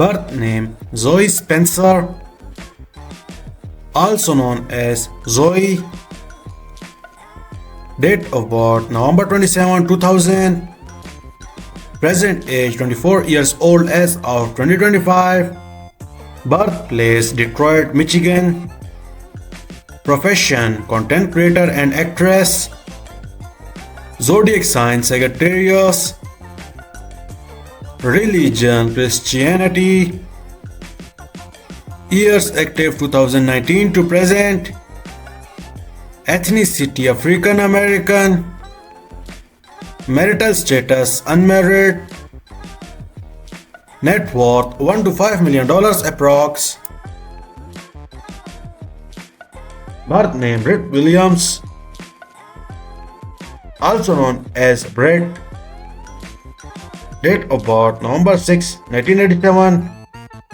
Birth name Zoe Spencer, also known as Zoe. Date of birth November 27, 2000. Present age 24 years old as of 2025. Birthplace Detroit, Michigan. Profession content creator and actress. Zodiac sign Sagittarius. Religion Christianity. Years active 2019 to present. Ethnicity African American. Marital status unmarried. Net worth $1 to $5 million approx. Birth name Britt Williams, also known as Britt. Date of birth November 6, 1987.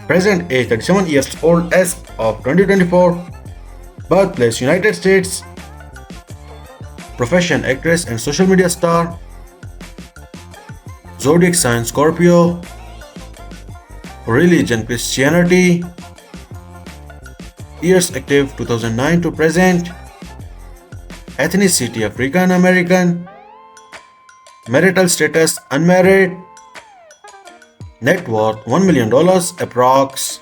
Present age 37 years old as of 2024. Birthplace United States. Profession actress and social media star. Zodiac sign Scorpio. Religion Christianity. Years active 2009 to present. Ethnicity African American. Marital status unmarried. Net worth $1 million approx.